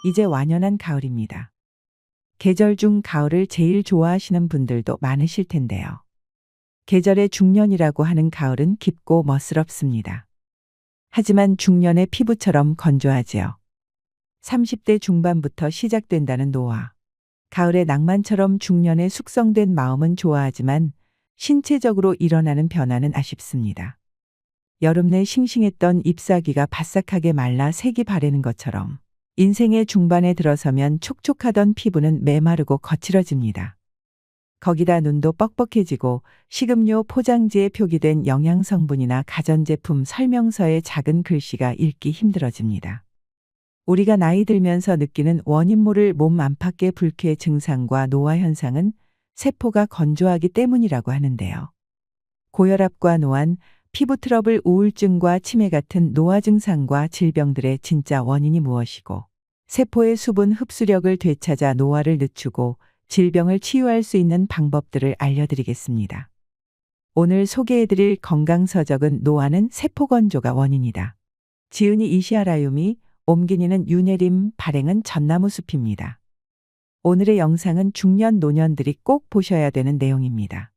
이제 완연한 가을입니다. 계절 중 가을을 제일 좋아하시는 분들도 많으실 텐데요. 계절의 중년이라고 하는 가을은 깊고 멋스럽습니다. 하지만 중년의 피부처럼 건조하지요. 30대 중반부터 시작된다는 노화. 가을의 낭만처럼 중년의 숙성된 마음은 좋아하지만 신체적으로 일어나는 변화는 아쉽습니다. 여름 내 싱싱했던 잎사귀가 바싹하게 말라 색이 바래는 것처럼 인생의 중반에 들어서면 촉촉하던 피부는 메마르고 거칠어집니다. 거기다 눈도 뻑뻑해지고 식음료 포장지에 표기된 영양성분이나 가전제품 설명서의 작은 글씨가 읽기 힘들어집니다. 우리가 나이 들면서 느끼는 원인 모를 몸 안팎의 불쾌 증상과 노화 현상은 세포가 건조하기 때문이라고 하는데요. 고혈압과 노안, 피부 트러블, 우울증과 치매 같은 노화 증상과 질병들의 진짜 원인이 무엇이고, 세포의 수분 흡수력을 되찾아 노화를 늦추고 질병을 치유할 수 있는 방법들을 알려드리겠습니다. 오늘 소개해드릴 건강서적은 노화는 세포 건조가 원인이다. 지은이 이시아라유미, 옴기니는 유네림, 발행은 전나무 숲입니다. 오늘의 영상은 중년 노년들이 꼭 보셔야 되는 내용입니다.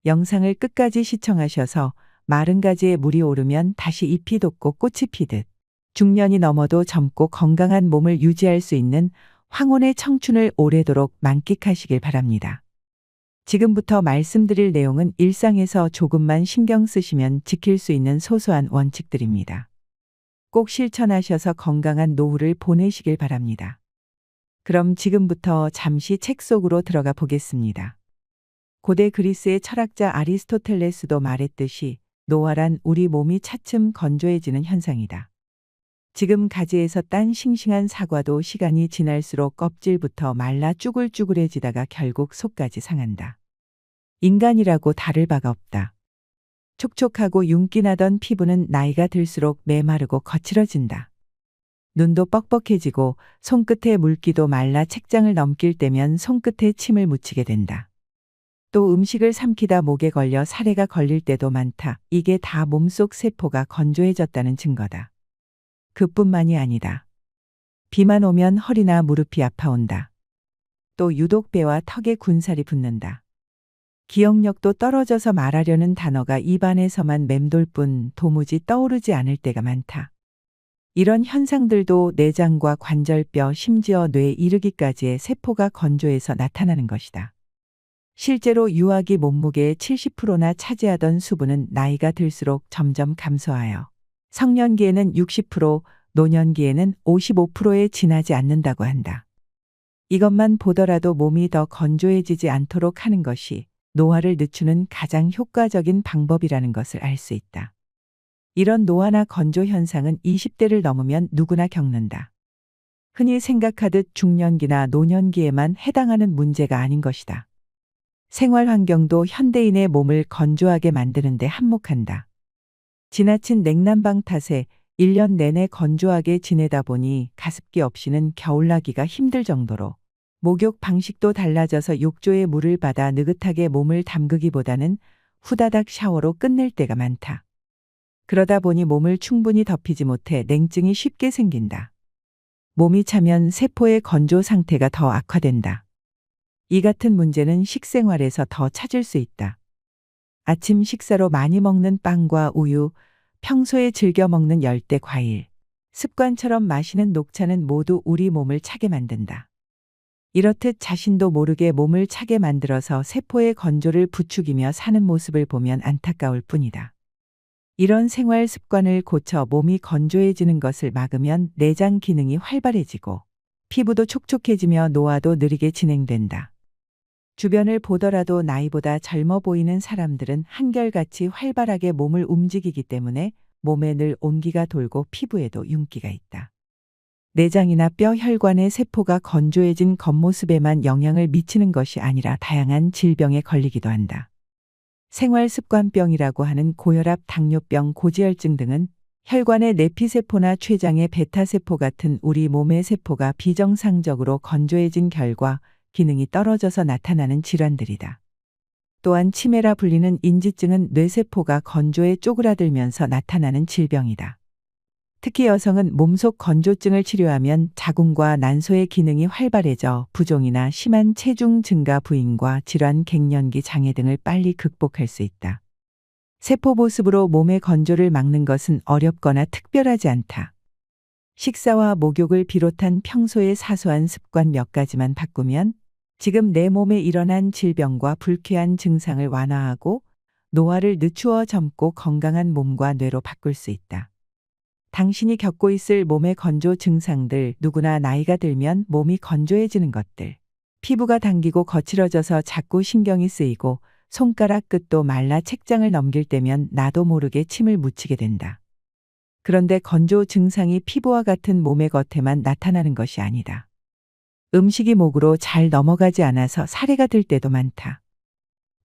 영상을 끝까지 시청하셔서 마른 가지에 물이 오르면 다시 잎이 돋고 꽃이 피듯 중년이 넘어도 젊고 건강한 몸을 유지할 수 있는 황혼의 청춘을 오래도록 만끽하시길 바랍니다. 지금부터 말씀드릴 내용은 일상에서 조금만 신경 쓰시면 지킬 수 있는 소소한 원칙들입니다. 꼭 실천하셔서 건강한 노후를 보내시길 바랍니다. 그럼 지금부터 잠시 책 속으로 들어가 보겠습니다. 고대 그리스의 철학자 아리스토텔레스도 말했듯이 노화란 우리 몸이 차츰 건조해지는 현상이다. 지금 가지에서 딴 싱싱한 사과도 시간이 지날수록 껍질부터 말라 쭈글쭈글해지다가 결국 속까지 상한다. 인간이라고 다를 바가 없다. 촉촉하고 윤기나던 피부는 나이가 들수록 메마르고 거칠어진다. 눈도 뻑뻑해지고 손끝에 물기도 말라 책장을 넘길 때면 손끝에 침을 묻히게 된다. 또 음식을 삼키다 목에 걸려 사례가 걸릴 때도 많다. 이게 다 몸속 세포가 건조해졌다는 증거다. 그뿐만이 아니다. 비만 오면 허리나 무릎이 아파온다. 또 유독 배와 턱에 군살이 붙는다. 기억력도 떨어져서 말하려는 단어가 입안에서만 맴돌 뿐 도무지 떠오르지 않을 때가 많다. 이런 현상들도 내장과 관절뼈, 심지어 뇌에 이르기까지의 세포가 건조해서 나타나는 것이다. 실제로 유아기 몸무게의 70%나 차지하던 수분은 나이가 들수록 점점 감소하여 성년기에는 60%, 노년기에는 55%에 지나지 않는다고 한다. 이것만 보더라도 몸이 더 건조해지지 않도록 하는 것이 노화를 늦추는 가장 효과적인 방법이라는 것을 알 수 있다. 이런 노화나 건조 현상은 20대를 넘으면 누구나 겪는다. 흔히 생각하듯 중년기나 노년기에만 해당하는 문제가 아닌 것이다. 생활 환경도 현대인의 몸을 건조하게 만드는데 한몫한다. 지나친 냉난방 탓에 1년 내내 건조하게 지내다 보니 가습기 없이는 겨울나기가 힘들 정도로 목욕 방식도 달라져서 욕조에 물을 받아 느긋하게 몸을 담그기보다는 후다닥 샤워로 끝낼 때가 많다. 그러다 보니 몸을 충분히 덮이지 못해 냉증이 쉽게 생긴다. 몸이 차면 세포의 건조 상태가 더 악화된다. 이 같은 문제는 식생활에서 더 찾을 수 있다. 아침 식사로 많이 먹는 빵과 우유, 평소에 즐겨 먹는 열대 과일, 습관처럼 마시는 녹차는 모두 우리 몸을 차게 만든다. 이렇듯 자신도 모르게 몸을 차게 만들어서 세포의 건조를 부추기며 사는 모습을 보면 안타까울 뿐이다. 이런 생활 습관을 고쳐 몸이 건조해지는 것을 막으면 내장 기능이 활발해지고 피부도 촉촉해지며 노화도 느리게 진행된다. 주변을 보더라도 나이보다 젊어 보이는 사람들은 한결같이 활발하게 몸을 움직이기 때문에 몸에 늘 온기가 돌고 피부에도 윤기가 있다. 내장이나 뼈, 혈관의 세포가 건조해진 겉모습에만 영향을 미치는 것이 아니라 다양한 질병에 걸리기도 한다. 생활습관병이라고 하는 고혈압, 당뇨병, 고지혈증 등은 혈관의 내피세포나 췌장의 베타세포 같은 우리 몸의 세포가 비정상적으로 건조해진 결과 기능이 떨어져서 나타나는 질환들이다. 또한 치매라 불리는 인지증은 뇌세포가 건조해 쪼그라들면서 나타나는 질병이다. 특히 여성은 몸속 건조증을 치료하면 자궁과 난소의 기능이 활발해져 부종이나 심한 체중 증가 부인과 질환 갱년기 장애 등을 빨리 극복할 수 있다. 세포 보습으로 몸의 건조를 막는 것은 어렵거나 특별하지 않다. 식사와 목욕을 비롯한 평소의 사소한 습관 몇 가지만 바꾸면 지금 내 몸에 일어난 질병과 불쾌한 증상을 완화하고 노화를 늦추어 젊고 건강한 몸과 뇌로 바꿀 수 있다. 당신이 겪고 있을 몸의 건조 증상들, 누구나 나이가 들면 몸이 건조해지는 것들. 피부가 당기고 거칠어져서 자꾸 신경이 쓰이고 손가락 끝도 말라 책장을 넘길 때면 나도 모르게 침을 묻히게 된다. 그런데 건조 증상이 피부와 같은 몸의 겉에만 나타나는 것이 아니다. 음식이 목으로 잘 넘어가지 않아서 사례가 들 때도 많다.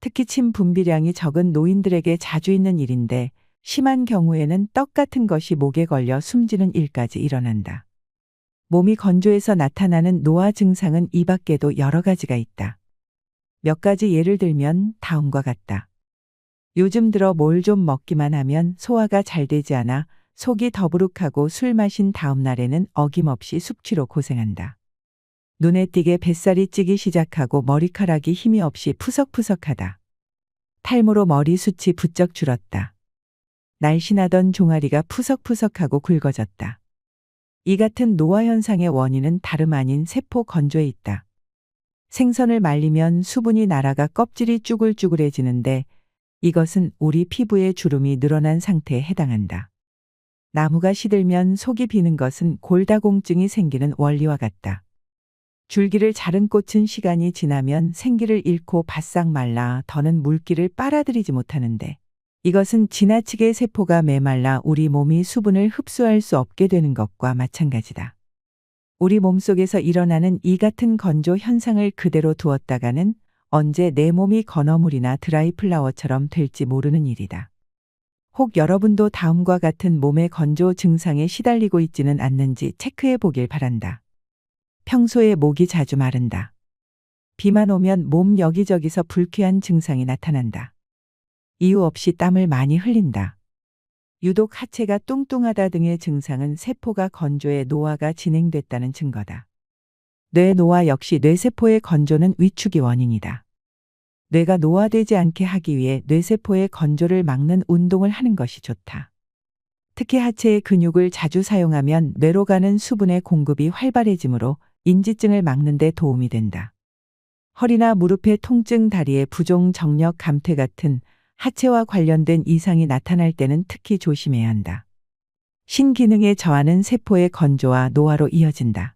특히 침 분비량이 적은 노인들에게 자주 있는 일인데 심한 경우에는 떡 같은 것이 목에 걸려 숨지는 일까지 일어난다. 몸이 건조해서 나타나는 노화 증상은 이 밖에도 여러 가지가 있다. 몇 가지 예를 들면 다음과 같다. 요즘 들어 뭘 좀 먹기만 하면 소화가 잘 되지 않아 속이 더부룩하고 술 마신 다음 날에는 어김없이 숙취로 고생한다. 눈에 띄게 뱃살이 찌기 시작하고 머리카락이 힘이 없이 푸석푸석하다. 탈모로 머리숱이 부쩍 줄었다. 날씬하던 종아리가 푸석푸석하고 굵어졌다. 이 같은 노화 현상의 원인은 다름 아닌 세포 건조에 있다. 생선을 말리면 수분이 날아가 껍질이 쭈글쭈글해지는데 이것은 우리 피부의 주름이 늘어난 상태에 해당한다. 나무가 시들면 속이 비는 것은 골다공증이 생기는 원리와 같다. 줄기를 자른 꽃은 시간이 지나면 생기를 잃고 바싹 말라 더는 물기를 빨아들이지 못하는데 이것은 지나치게 세포가 메말라 우리 몸이 수분을 흡수할 수 없게 되는 것과 마찬가지다. 우리 몸속에서 일어나는 이 같은 건조 현상을 그대로 두었다가는 언제 내 몸이 건어물이나 드라이 플라워처럼 될지 모르는 일이다. 혹 여러분도 다음과 같은 몸의 건조 증상에 시달리고 있지는 않는지 체크해 보길 바란다. 평소에 목이 자주 마른다. 비만 오면 몸 여기저기서 불쾌한 증상이 나타난다. 이유 없이 땀을 많이 흘린다. 유독 하체가 뚱뚱하다 등의 증상은 세포가 건조해 노화가 진행됐다는 증거다. 뇌 노화 역시 뇌세포의 건조는 위축이 원인이다. 뇌가 노화되지 않게 하기 위해 뇌세포의 건조를 막는 운동을 하는 것이 좋다. 특히 하체의 근육을 자주 사용하면 뇌로 가는 수분의 공급이 활발해지므로 인지증을 막는 데 도움이 된다. 허리나 무릎의 통증, 다리의 부종, 정력 감퇴 같은 하체와 관련된 이상이 나타날 때는 특히 조심해야 한다. 신기능의 저하는 세포의 건조와 노화로 이어진다.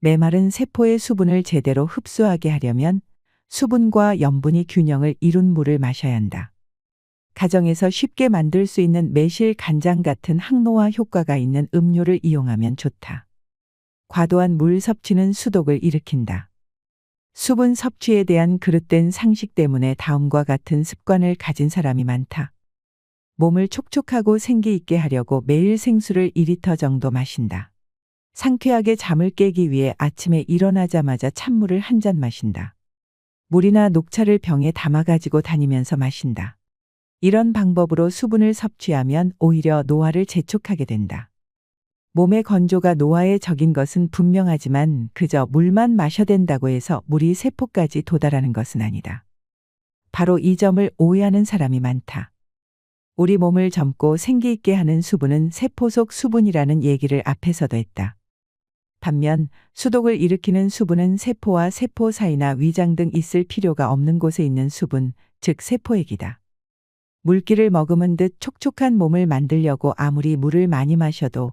메마른 세포의 수분을 제대로 흡수하게 하려면 수분과 염분이 균형을 이룬 물을 마셔야 한다. 가정에서 쉽게 만들 수 있는 매실, 간장 같은 항노화 효과가 있는 음료를 이용하면 좋다. 과도한 물 섭취는 수독을 일으킨다. 수분 섭취에 대한 그릇된 상식 때문에 다음과 같은 습관을 가진 사람이 많다. 몸을 촉촉하고 생기 있게 하려고 매일 생수를 2리터 정도 마신다. 상쾌하게 잠을 깨기 위해 아침에 일어나자마자 찬물을 한 잔 마신다. 물이나 녹차를 병에 담아 가지고 다니면서 마신다. 이런 방법으로 수분을 섭취하면 오히려 노화를 재촉하게 된다. 몸의 건조가 노화의 적인 것은 분명하지만 그저 물만 마셔댄다고 해서 물이 세포까지 도달하는 것은 아니다. 바로 이 점을 오해하는 사람이 많다. 우리 몸을 젊고 생기 있게 하는 수분은 세포 속 수분이라는 얘기를 앞에서도 했다. 반면 수독을 일으키는 수분은 세포와 세포 사이나 위장 등 있을 필요가 없는 곳에 있는 수분, 즉 세포액이다. 물기를 머금은 듯 촉촉한 몸을 만들려고 아무리 물을 많이 마셔도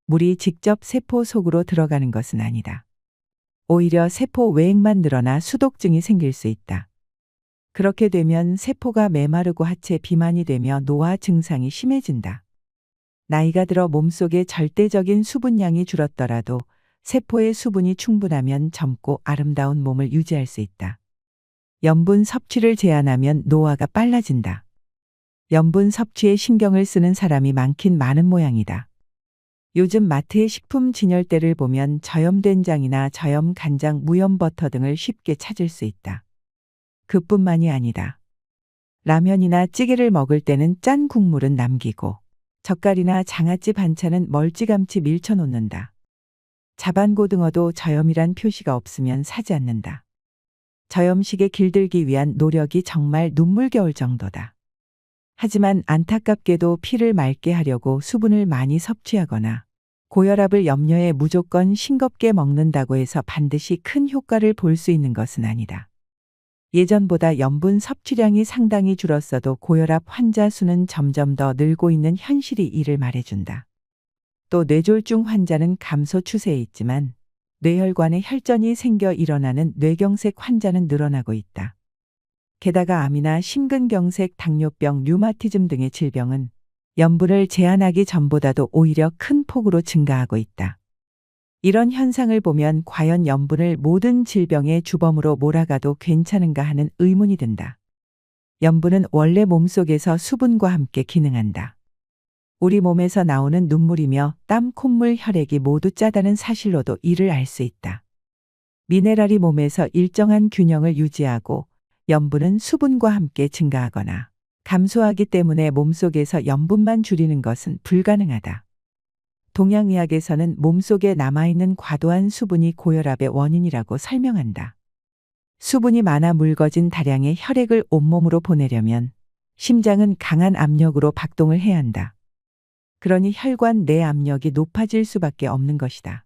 물이 직접 세포 속으로 들어가는 것은 아니다. 오히려 세포 외액만 늘어나 수독증이 생길 수 있다. 그렇게 되면 세포가 메마르고 하체 비만이 되며 노화 증상이 심해진다. 나이가 들어 몸속의 절대적인 수분량이 줄었더라도 세포의 수분이 충분하면 젊고 아름다운 몸을 유지할 수 있다. 염분 섭취를 제한하면 노화가 빨라진다. 염분 섭취에 신경을 쓰는 사람이 많긴 많은 모양이다. 요즘 마트의 식품 진열대를 보면 저염된장이나 저염간장, 무염버터 등을 쉽게 찾을 수 있다. 그뿐만이 아니다. 라면이나 찌개를 먹을 때는 짠 국물은 남기고 젓갈이나 장아찌 반찬은 멀찌감치 밀쳐놓는다. 자반고등어도 저염이란 표시가 없으면 사지 않는다. 저염식에 길들기 위한 노력이 정말 눈물겨울 정도다. 하지만 안타깝게도 피를 맑게 하려고 수분을 많이 섭취하거나 고혈압을 염려해 무조건 싱겁게 먹는다고 해서 반드시 큰 효과를 볼 수 있는 것은 아니다. 예전보다 염분 섭취량이 상당히 줄었어도 고혈압 환자 수는 점점 더 늘고 있는 현실이 이를 말해준다. 또 뇌졸중 환자는 감소 추세에 있지만 뇌혈관에 혈전이 생겨 일어나는 뇌경색 환자는 늘어나고 있다. 게다가 암이나 심근경색, 당뇨병, 류마티즘 등의 질병은 염분을 제한하기 전보다도 오히려 큰 폭으로 증가하고 있다. 이런 현상을 보면 과연 염분을 모든 질병의 주범으로 몰아가도 괜찮은가 하는 의문이 든다. 염분은 원래 몸속에서 수분과 함께 기능한다. 우리 몸에서 나오는 눈물이며 땀, 콧물, 혈액이 모두 짜다는 사실로도 이를 알 수 있다. 미네랄이 몸에서 일정한 균형을 유지하고 염분은 수분과 함께 증가하거나 감소하기 때문에 몸속에서 염분만 줄이는 것은 불가능하다. 동양의학에서는 몸속에 남아있는 과도한 수분이 고혈압의 원인이라고 설명한다. 수분이 많아 묽어진 다량의 혈액을 온몸으로 보내려면 심장은 강한 압력으로 박동을 해야 한다. 그러니 혈관 내 압력이 높아질 수밖에 없는 것이다.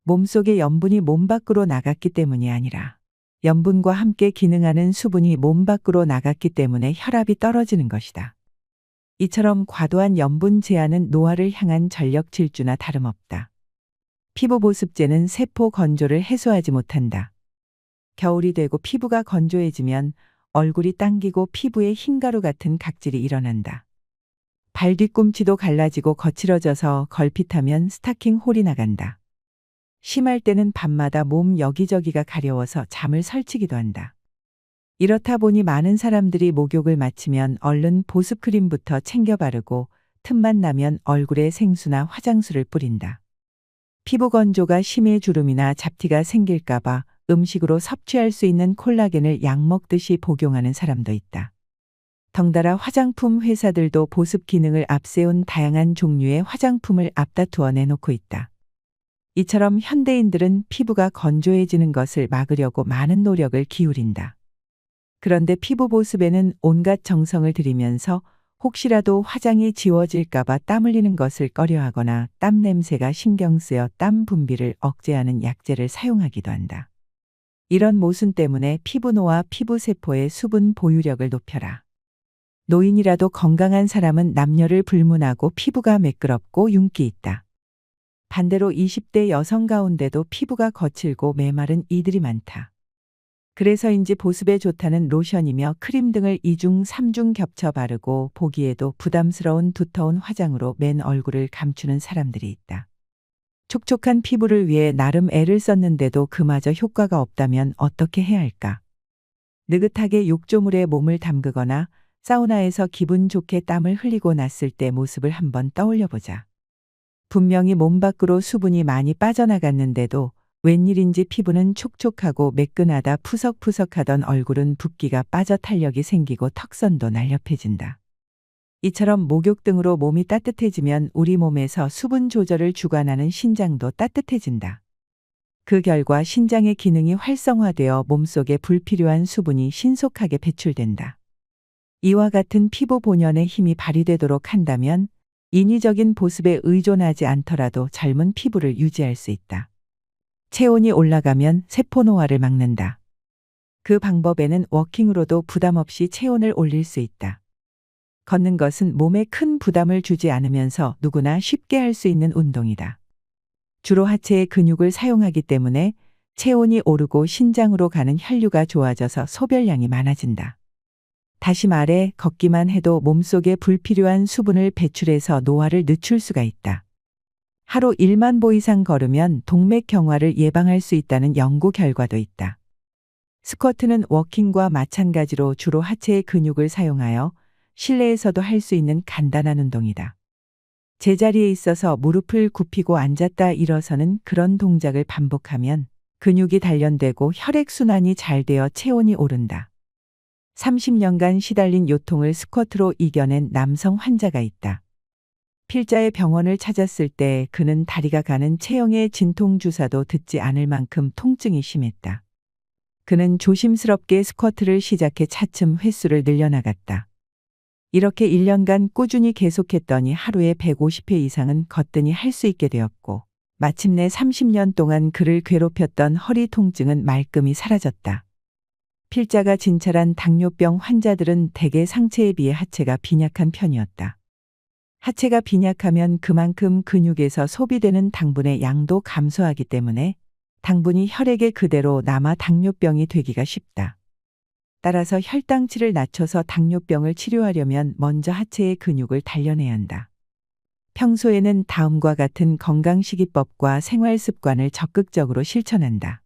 몸속의 염분이 몸 밖으로 나갔기 때문이 아니라 염분과 함께 기능하는 수분이 몸 밖으로 나갔기 때문에 혈압이 떨어지는 것이다. 이처럼 과도한 염분 제한은 노화를 향한 전력 질주나 다름없다. 피부 보습제는 세포 건조를 해소하지 못한다. 겨울이 되고 피부가 건조해지면 얼굴이 당기고 피부에 흰가루 같은 각질이 일어난다. 발 뒤꿈치도 갈라지고 거칠어져서 걸핏하면 스타킹 홀이 나간다. 심할 때는 밤마다 몸 여기저기가 가려워서 잠을 설치기도 한다. 이렇다 보니 많은 사람들이 목욕을 마치면 얼른 보습크림부터 챙겨 바르고 틈만 나면 얼굴에 생수나 화장수를 뿌린다. 피부 건조가 심해 주름이나 잡티가 생길까봐 음식으로 섭취할 수 있는 콜라겐을 약 먹듯이 복용하는 사람도 있다. 덩달아 화장품 회사들도 보습 기능을 앞세운 다양한 종류의 화장품을 앞다투어 내놓고 있다. 이처럼 현대인들은 피부가 건조해지는 것을 막으려고 많은 노력을 기울인다. 그런데 피부 보습에는 온갖 정성을 들이면서 혹시라도 화장이 지워질까봐 땀 흘리는 것을 꺼려하거나 땀 냄새가 신경 쓰여 땀 분비를 억제하는 약재를 사용하기도 한다. 이런 모순 때문에 피부노화, 피부세포의 수분 보유력을 높여라. 노인이라도 건강한 사람은 남녀를 불문하고 피부가 매끄럽고 윤기 있다. 반대로 20대 여성 가운데도 피부가 거칠고 메마른 이들이 많다. 그래서인지 보습에 좋다는 로션이며 크림 등을 2중, 3중 겹쳐 바르고 보기에도 부담스러운 두터운 화장으로 맨 얼굴을 감추는 사람들이 있다. 촉촉한 피부를 위해 나름 애를 썼는데도 그마저 효과가 없다면 어떻게 해야 할까? 느긋하게 욕조물에 몸을 담그거나 사우나에서 기분 좋게 땀을 흘리고 났을 때 모습을 한번 떠올려 보자. 분명히 몸 밖으로 수분이 많이 빠져나갔는데도 웬일인지 피부는 촉촉하고 매끈하다 푸석푸석하던 얼굴은 붓기가 빠져 탄력이 생기고 턱선도 날렵해진다. 이처럼 목욕 등으로 몸이 따뜻해지면 우리 몸에서 수분 조절을 주관하는 신장도 따뜻해진다. 그 결과 신장의 기능이 활성화되어 몸속에 불필요한 수분이 신속하게 배출된다. 이와 같은 피부 본연의 힘이 발휘되도록 한다면 인위적인 보습에 의존하지 않더라도 젊은 피부를 유지할 수 있다. 체온이 올라가면 세포 노화를 막는다. 그 방법에는 워킹으로도 부담 없이 체온을 올릴 수 있다. 걷는 것은 몸에 큰 부담을 주지 않으면서 누구나 쉽게 할 수 있는 운동이다. 주로 하체의 근육을 사용하기 때문에 체온이 오르고 신장으로 가는 혈류가 좋아져서 소변량이 많아진다. 다시 말해 걷기만 해도 몸속에 불필요한 수분을 배출해서 노화를 늦출 수가 있다. 하루 1만 보 이상 걸으면 동맥경화를 예방할 수 있다는 연구 결과도 있다. 스쿼트는 워킹과 마찬가지로 주로 하체의 근육을 사용하여 실내에서도 할 수 있는 간단한 운동이다. 제자리에 있어서 무릎을 굽히고 앉았다 일어서는 그런 동작을 반복하면 근육이 단련되고 혈액순환이 잘 되어 체온이 오른다. 30년간 시달린 요통을 스쿼트로 이겨낸 남성 환자가 있다. 필자의 병원을 찾았을 때 그는 다리가 가는 체형의 진통 주사도 듣지 않을 만큼 통증이 심했다. 그는 조심스럽게 스쿼트를 시작해 차츰 횟수를 늘려나갔다. 이렇게 1년간 꾸준히 계속했더니 하루에 150회 이상은 거뜬히 할 수 있게 되었고, 마침내 30년 동안 그를 괴롭혔던 허리 통증은 말끔히 사라졌다. 필자가 진찰한 당뇨병 환자들은 대개 상체에 비해 하체가 빈약한 편이었다. 하체가 빈약하면 그만큼 근육에서 소비되는 당분의 양도 감소하기 때문에 당분이 혈액에 그대로 남아 당뇨병이 되기가 쉽다. 따라서 혈당치를 낮춰서 당뇨병을 치료하려면 먼저 하체의 근육을 단련해야 한다. 평소에는 다음과 같은 건강식이법과 생활습관을 적극적으로 실천한다.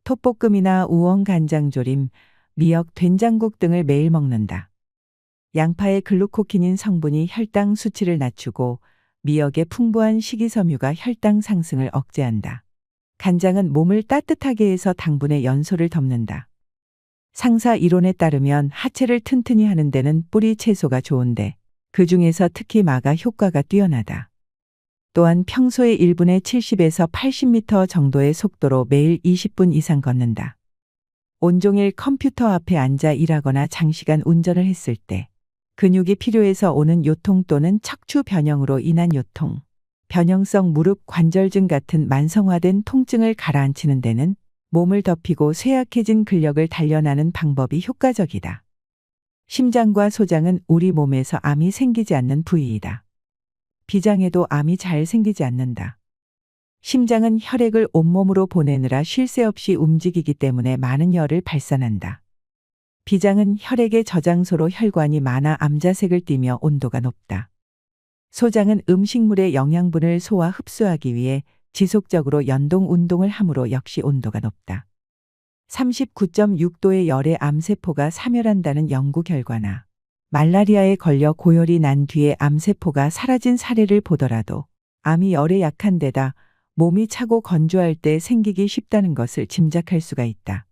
톱볶음이나 우엉 간장조림, 미역 된장국 등을 매일 먹는다. 양파의 글루코키닌 성분이 혈당 수치를 낮추고 미역의 풍부한 식이섬유가 혈당 상승을 억제한다. 간장은 몸을 따뜻하게 해서 당분의 연소를 덮는다. 상사 이론에 따르면 하체를 튼튼히 하는 데는 뿌리 채소가 좋은데 그 중에서 특히 마가 효과가 뛰어나다. 또한 평소에 1분에 70에서 80m 정도의 속도로 매일 20분 이상 걷는다. 온종일 컴퓨터 앞에 앉아 일하거나 장시간 운전을 했을 때 근육이 필요해서 오는 요통 또는 척추 변형으로 인한 요통, 변형성 무릎 관절증 같은 만성화된 통증을 가라앉히는 데는 몸을 덮이고 쇠약해진 근력을 단련하는 방법이 효과적이다. 심장과 소장은 우리 몸에서 암이 생기지 않는 부위이다. 비장에도 암이 잘 생기지 않는다. 심장은 혈액을 온몸으로 보내느라 쉴 새 없이 움직이기 때문에 많은 열을 발산한다. 비장은 혈액의 저장소로 혈관이 많아 암자색을 띠며 온도가 높다. 소장은 음식물의 영양분을 소화 흡수하기 위해 지속적으로 연동 운동을 함으로 역시 온도가 높다. 39.6도의 열에 암세포가 사멸한다는 연구 결과나 말라리아에 걸려 고열이 난 뒤에 암세포가 사라진 사례를 보더라도 암이 열에 약한 데다 몸이 차고 건조할 때 생기기 쉽다는 것을 짐작할 수가 있다.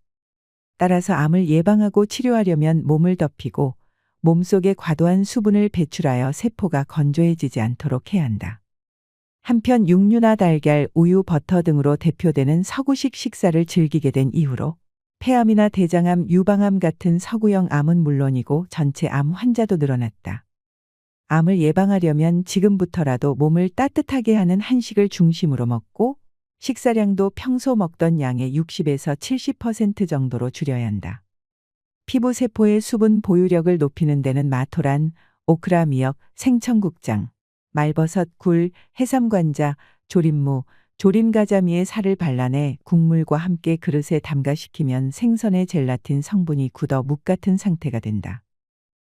따라서 암을 예방하고 치료하려면 몸을 덮이고 몸속에 과도한 수분을 배출하여 세포가 건조해지지 않도록 해야 한다. 한편 육류나 달걀, 우유, 버터 등으로 대표되는 서구식 식사를 즐기게 된 이후로 폐암이나 대장암, 유방암 같은 서구형 암은 물론이고 전체 암 환자도 늘어났다. 암을 예방하려면 지금부터라도 몸을 따뜻하게 하는 한식을 중심으로 먹고 식사량도 평소 먹던 양의 60에서 70% 정도로 줄여야 한다. 피부세포의 수분 보유력을 높이는 데는 마토란, 오크라 미역, 생청국장, 말버섯, 굴, 해삼관자, 조림무, 조림가자미의 살을 발라내 국물과 함께 그릇에 담가식히면 생선의 젤라틴 성분이 굳어 묵 같은 상태가 된다.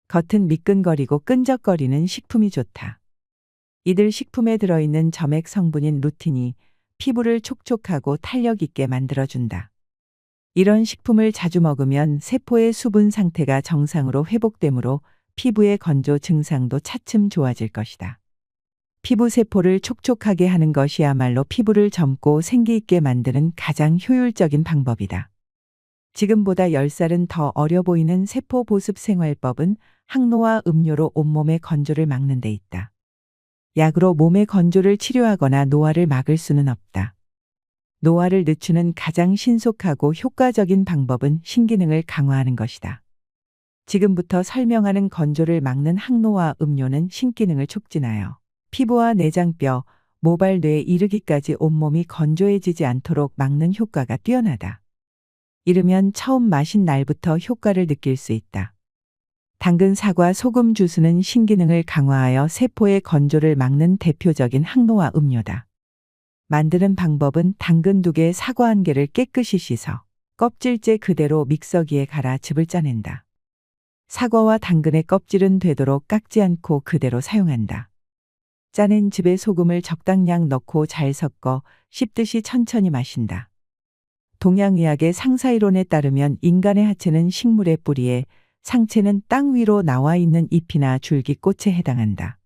겉은 미끈거리고 끈적거리는 식품이 좋다. 이들 식품에 들어있는 점액 성분인 루틴이 피부를 촉촉하고 탄력 있게 만들어준다. 이런 식품을 자주 먹으면 세포의 수분 상태가 정상으로 회복되므로 피부의 건조 증상도 차츰 좋아질 것이다. 피부 세포를 촉촉하게 하는 것이야말로 피부를 젊고 생기 있게 만드는 가장 효율적인 방법이다. 지금보다 10살은 더 어려 보이는 세포 보습 생활법은 항노화 음료로 온몸의 건조를 막는 데 있다. 약으로 몸의 건조를 치료하거나 노화를 막을 수는 없다. 노화를 늦추는 가장 신속하고 효과적인 방법은 신기능을 강화하는 것이다. 지금부터 설명하는 건조를 막는 항노화 음료는 신기능을 촉진하여 피부와 내장뼈, 모발, 뇌에 이르기까지 온몸이 건조해지지 않도록 막는 효과가 뛰어나다. 이르면 처음 마신 날부터 효과를 느낄 수 있다. 당근, 사과, 소금 주스는 신기능을 강화하여 세포의 건조를 막는 대표적인 항노화 음료다. 만드는 방법은 당근 2개, 사과 1개를 깨끗이 씻어 껍질째 그대로 믹서기에 갈아 즙을 짜낸다. 사과와 당근의 껍질은 되도록 깎지 않고 그대로 사용한다. 짜낸 즙에 소금을 적당량 넣고 잘 섞어 씹듯이 천천히 마신다. 동양의학의 상사이론에 따르면 인간의 하체는 식물의 뿌리에, 상체는 땅 위로 나와 있는 잎이나 줄기, 꽃에 해당한다.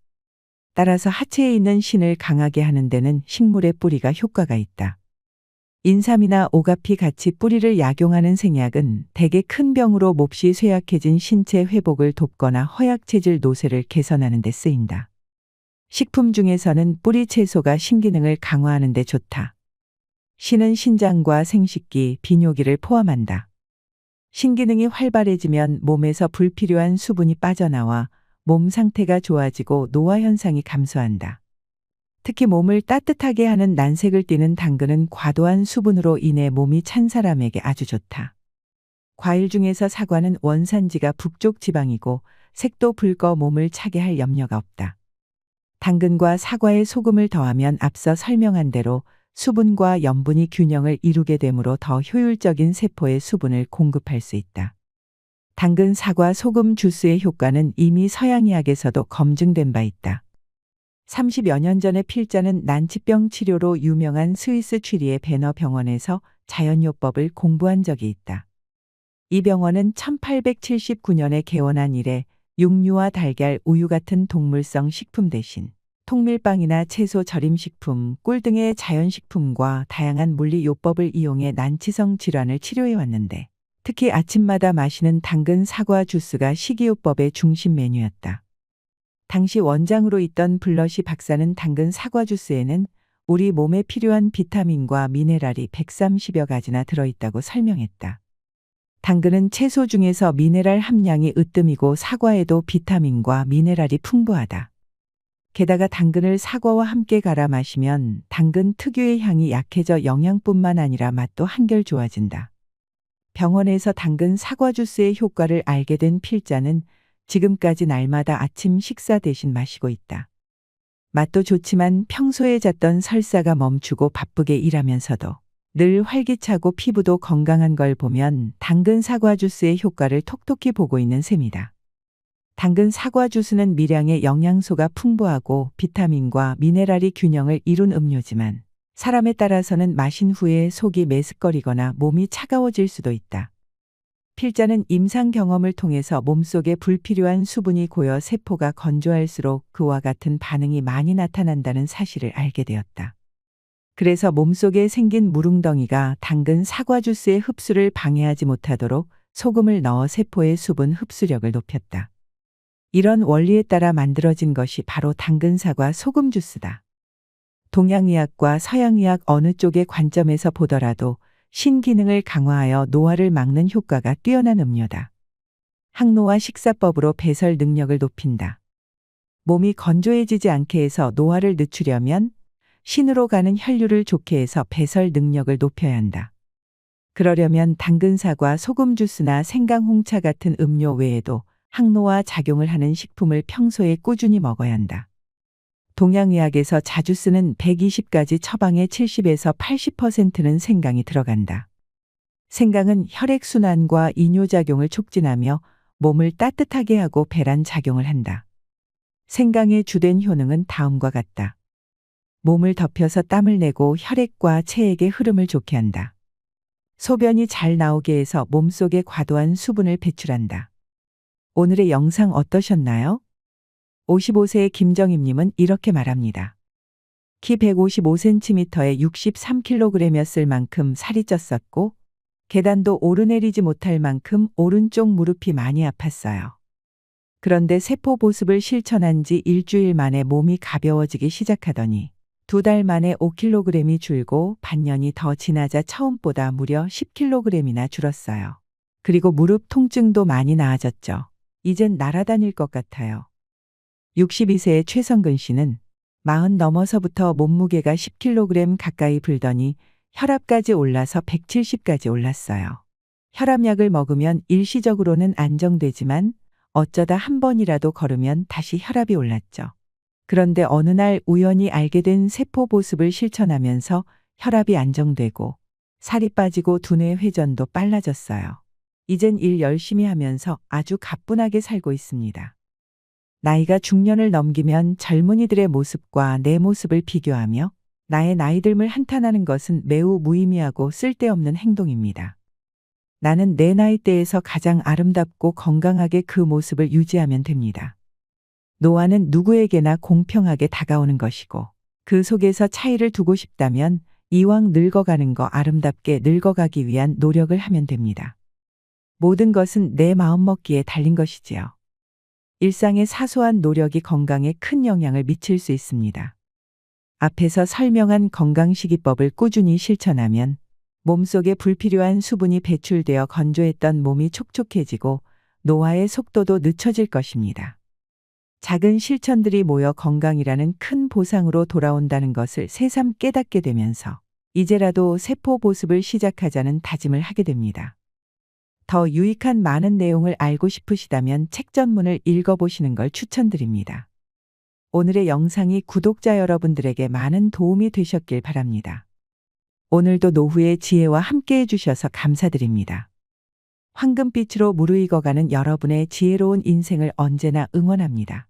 따라서 하체에 있는 신을 강하게 하는 데는 식물의 뿌리가 효과가 있다. 인삼이나 오가피 같이 뿌리를 약용하는 생약은 대개 큰 병으로 몹시 쇠약해진 신체 회복을 돕거나 허약체질 노쇠를 개선하는 데 쓰인다. 식품 중에서는 뿌리 채소가 신기능을 강화하는 데 좋다. 신은 신장과 생식기, 비뇨기를 포함한다. 신기능이 활발해지면 몸에서 불필요한 수분이 빠져나와 몸 상태가 좋아지고 노화 현상이 감소한다. 특히 몸을 따뜻하게 하는 난색을 띠는 당근은 과도한 수분으로 인해 몸이 찬 사람에게 아주 좋다. 과일 중에서 사과는 원산지가 북쪽 지방이고 색도 붉어 몸을 차게 할 염려가 없다. 당근과 사과에 소금을 더하면 앞서 설명한 대로 수분과 염분이 균형을 이루게 되므로 더 효율적인 세포에 수분을 공급할 수 있다. 당근, 사과, 소금 주스의 효과는 이미 서양의학에서도 검증된 바 있다. 30여 년 전에 필자는 난치병 치료로 유명한 스위스 취리의 베너 병원에서 자연요법을 공부한 적이 있다. 이 병원은 1879년에 개원한 이래 육류와 달걀, 우유 같은 동물성 식품 대신 통밀빵이나 채소 절임식품, 꿀 등의 자연식품과 다양한 물리요법을 이용해 난치성 질환을 치료해 왔는데 특히 아침마다 마시는 당근 사과 주스가 식이요법의 중심 메뉴였다. 당시 원장으로 있던 블러시 박사는 당근 사과 주스에는 우리 몸에 필요한 비타민과 미네랄이 130여 가지나 들어있다고 설명했다. 당근은 채소 중에서 미네랄 함량이 으뜸이고 사과에도 비타민과 미네랄이 풍부하다. 게다가 당근을 사과와 함께 갈아 마시면 당근 특유의 향이 약해져 영양뿐만 아니라 맛도 한결 좋아진다. 병원에서 당근 사과 주스의 효과를 알게 된 필자는 지금까지 날마다 아침 식사 대신 마시고 있다. 맛도 좋지만 평소에 잤던 설사가 멈추고 바쁘게 일하면서도 늘 활기차고 피부도 건강한 걸 보면 당근 사과 주스의 효과를 톡톡히 보고 있는 셈이다. 당근 사과 주스는 미량의 영양소가 풍부하고 비타민과 미네랄이 균형을 이룬 음료지만 사람에 따라서는 마신 후에 속이 메스꺼리거나 몸이 차가워질 수도 있다. 필자는 임상 경험을 통해서 몸속에 불필요한 수분이 고여 세포가 건조할수록 그와 같은 반응이 많이 나타난다는 사실을 알게 되었다. 그래서 몸속에 생긴 무릉덩이가 당근 사과 주스의 흡수를 방해하지 못하도록 소금을 넣어 세포의 수분 흡수력을 높였다. 이런 원리에 따라 만들어진 것이 바로 당근 사과 소금 주스다. 동양의학과 서양의학 어느 쪽의 관점에서 보더라도 신기능을 강화하여 노화를 막는 효과가 뛰어난 음료다. 항노화 식사법으로 배설 능력을 높인다. 몸이 건조해지지 않게 해서 노화를 늦추려면 신으로 가는 혈류를 좋게 해서 배설 능력을 높여야 한다. 그러려면 당근 사과 소금 주스나 생강 홍차 같은 음료 외에도 항노화 작용을 하는 식품을 평소에 꾸준히 먹어야 한다. 동양의학에서 자주 쓰는 120가지 처방의 70에서 80%는 생강이 들어간다. 생강은 혈액순환과 이뇨작용을 촉진하며 몸을 따뜻하게 하고 배란 작용을 한다. 생강의 주된 효능은 다음과 같다. 몸을 덮여서 땀을 내고 혈액과 체액의 흐름을 좋게 한다. 소변이 잘 나오게 해서 몸속에 과도한 수분을 배출한다. 오늘의 영상 어떠셨나요? 55세의 김정임님은 이렇게 말합니다. 키 155cm에 63kg이었을 만큼 살이 쪘었고 계단도 오르내리지 못할 만큼 오른쪽 무릎이 많이 아팠어요. 그런데 세포 보습을 실천한 지 일주일 만에 몸이 가벼워지기 시작하더니 2달 만에 5kg이 줄고 반년이 더 지나자 처음보다 무려 10kg이나 줄었어요. 그리고 무릎 통증도 많이 나아졌죠. 이젠 날아다닐 것 같아요. 62세의 최성근 씨는 40 넘어서부터 몸무게가 10kg 가까이 불더니 혈압까지 올라서 170까지 올랐어요. 혈압약을 먹으면 일시적으로는 안정되지만 어쩌다 한 번이라도 걸으면 다시 혈압이 올랐죠. 그런데 어느 날 우연히 알게 된 세포 보습을 실천하면서 혈압이 안정되고 살이 빠지고 두뇌 회전도 빨라졌어요. 이젠 일 열심히 하면서 아주 가뿐하게 살고 있습니다. 나이가 중년을 넘기면 젊은이들의 모습과 내 모습을 비교하며 나의 나이듦을 한탄하는 것은 매우 무의미하고 쓸데없는 행동입니다. 나는 내 나이대에서 가장 아름답고 건강하게 그 모습을 유지하면 됩니다. 노화는 누구에게나 공평하게 다가오는 것이고 그 속에서 차이를 두고 싶다면 이왕 늙어가는 거 아름답게 늙어가기 위한 노력을 하면 됩니다. 모든 것은 내 마음먹기에 달린 것이지요. 일상의 사소한 노력이 건강에 큰 영향을 미칠 수 있습니다. 앞에서 설명한 건강식이법을 꾸준히 실천하면 몸속에 불필요한 수분이 배출되어 건조했던 몸이 촉촉해지고 노화의 속도도 늦춰질 것입니다. 작은 실천들이 모여 건강이라는 큰 보상으로 돌아온다는 것을 새삼 깨닫게 되면서 이제라도 세포 보습을 시작하자는 다짐을 하게 됩니다. 더 유익한 많은 내용을 알고 싶으시다면 책 전문을 읽어보시는 걸 추천드립니다. 오늘의 영상이 구독자 여러분들에게 많은 도움이 되셨길 바랍니다. 오늘도 노후의 지혜와 함께 해주셔서 감사드립니다. 황금빛으로 무르익어가는 여러분의 지혜로운 인생을 언제나 응원합니다.